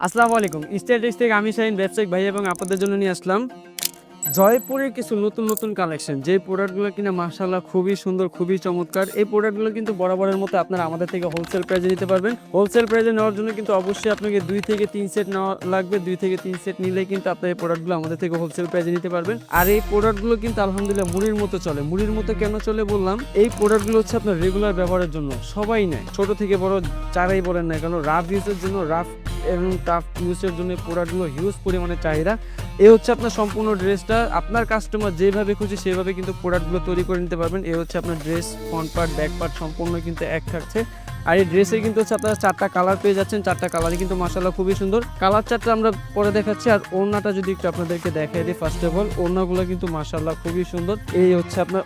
আসসালামু আলাইকুম। স্টাইলিশ থেকে আমি শাহিন ব্যবসায়িক ভাই এবং আপনাদের জন্য নিয়ে আসলাম জয়পুরের কিছু নতুন কালেকশন। যে প্রোডাক্টগুলো কিনা মাশাআল্লাহ খুবই সুন্দর, খুবই চমৎকার। এই প্রোডাক্টগুলো কিন্তু বরাবরের মতো আপনারা আমাদের থেকে হোলসেল প্রাইসে নিতে পারবেন। হোলসেল প্রাইসে নেওয়ার জন্য কিন্তু অবশ্যই আপনাকে 2 থেকে 3 সেট নেওয়া লাগবে। 2 থেকে 3 সেট নিলেই কিন্তু আপনারা এই প্রোডাক্টগুলো আমাদের থেকে হোলসেল প্রাইসে নিতে পারবেন। আর এই প্রোডাক্টগুলো কিন্তু আলহামদুলিল্লাহ মুড়ির মতো চলে। মুড়ির মতো কেন চলে বললাম? এই প্রোডাক্টগুলো হচ্ছে আপনার রেগুলার ব্যবহারের জন্য সবাই নেয়। ছোট থেকে বড় যারাই বলেন না কেন রাফ ইউজের জন্য এবং টাফ ইউজের জন্য প্রোডাক্টগুলো হিউজ পরিমাণে চাহিদা। এই হচ্ছে আপনার সম্পূর্ণ ড্রেসটা। আপনার কাস্টমার যেভাবে খুশি সেভাবে কিন্তু প্রোডাক্টগুলো তৈরি করে নিতে পারবেন। এই হচ্ছে আপনার dress, front part, back part সম্পূর্ণ কিন্তু এক থাকছে। আর এই ড্রেসে কিন্তু হচ্ছে আপনারা 4টা কালার পেয়ে যাচ্ছেন। 4টা কালারই কিন্তু মাশাআল্লাহ খুবই সুন্দর। কালার চারটা আমরা পরে দেখাচ্ছি। আর ওড়নাটা যদি একটু আপনাদেরকে দেখাই দিই, ফার্স্ট অফ অল ওড়নাগুলো কিন্তু মাশাআল্লাহ খুবই সুন্দর। এই হচ্ছে আপনার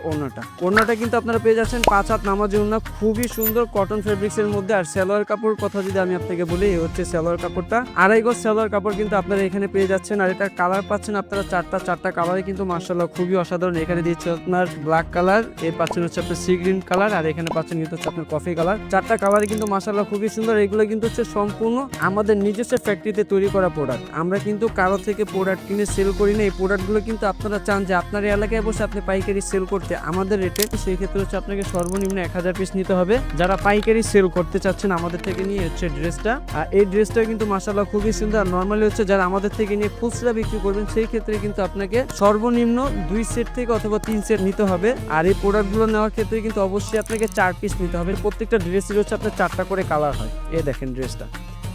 ওড়নাটা কিন্তু আপনারা পেয়ে যাচ্ছেন 5 হাত নামাজি ওড়না, খুবই সুন্দর কটন ফেব্রিক্সের মধ্যে। আর সালোয়ার কাপড় কথা যদি আমি আপনাকে বলি, এই হচ্ছে সালোয়ার কাপড়টা, 2.5 গজ সালোয়ার কাপড় কিন্তু আপনারা এখানে পেয়ে যাচ্ছেন। আর এটা কালার পাচ্ছেন আপনারা 4টা কালারই কিন্তু মাশাআল্লাহ খুবই অসাধারণ। এখানে দিচ্ছে আপনার ব্ল্যাক কালার, এই পাচ্ছেন হচ্ছে আপনার সি গ্রিন কালার, আর এখানে পাচ্ছেন কিন্তু হচ্ছে আপনার কফি কালার। 4টা কালারই কিন্তু মাশাআল্লাহ খুবই সুন্দর। এগুলো কিন্তু হচ্ছে সম্পূর্ণ আমাদের নিজস্ব ফ্যাক্টরিতে তৈরি করা প্রোডাক্ট। আমরা কিন্তু কারো থেকে প্রোডাক্ট কিনে সেল করি না। এই প্রোডাক্টগুলো কিন্তু আপনারা চান যে আপনার এলাকায় বসে আপনি পাইকারি সেল করতে আমাদের রেটে, সেই ক্ষেত্রে হচ্ছে আপনাকে সর্বনিম্ন 1000 পিস নিতে হবে। যারা পাইকারি সেল করতে চাচ্ছেন আমাদের থেকে নিয়ে হচ্ছে ড্রেসটা, আর এই ড্রেসটা কিন্তু মাশাআল্লাহ খুবই সুন্দর। নরমালি হচ্ছে যারা আমাদের থেকে নিয়ে খুচরা বিক্রি করবেন সেই ক্ষেত্রে কিন্তু আপনাকে সর্বনিম্ন 2 সেট থেকে অথবা 3 সেট নিতে হবে। আর এই প্রোডাক্টগুলো নেওয়ার ক্ষেত্রে কিন্তু অবশ্যই আপনাকে 4 পিস নিতে হবে। প্রত্যেকটা ড্রেসের হচ্ছে আপনার 4টা করে কালার হয়। এই দেখেন ড্রেসটা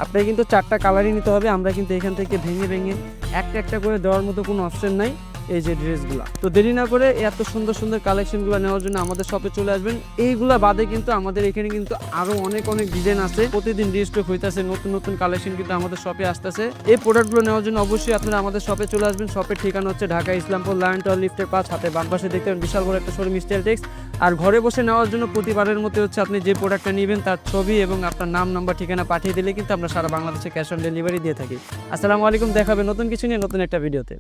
আপনাকে কিন্তু 4টা কালারই নিতে হবে। আমরা কিন্তু এখান থেকে ভেঙে একটা করে দেওয়ার মতো কোনো অপশন নাই। এই যে ড্রেসগুলো, তো দেরি না করে এত সুন্দর কালেকশনগুলো নেওয়ার জন্য আমাদের শপে চলে আসবেন। এইগুলা বাদে কিন্তু আমাদের এখানে কিন্তু আরো অনেক ডিজাইন আছে। প্রতিদিন রিস্টক হইতাছে, নতুন কালেকশন কিন্তু আমাদের শপে আসতেছে। এই প্রোডাক্টগুলো নেওয়ার জন্য অবশ্যই আপনারা আমাদের শপে চলে আসবেন। শপের ঠিকানা হচ্ছে ঢাকা ইসলামপুর লায়ন টাওয়ার লিফটের 5, হাতে বাম পাশে দেখতে পাবেন বিশাল বড় একটা শোরুম স্টাইল টেক্স। আর ঘরে বসে নেওয়ার জন্য প্রতিবারের মতো হচ্ছে আপনি যে প্রোডাক্টটা নেবেন তার ছবি এবং আপনার নাম, নাম্বার, ঠিকানা পাঠিয়ে দিলে কিন্তু আমরা সারা বাংলাদেশে ক্যাশ অন ডেলিভারি দিয়ে থাকি। আসসালামু আলাইকুম, দেখাবে নতুন কিছু নিয়ে নতুন একটা ভিডিওতে।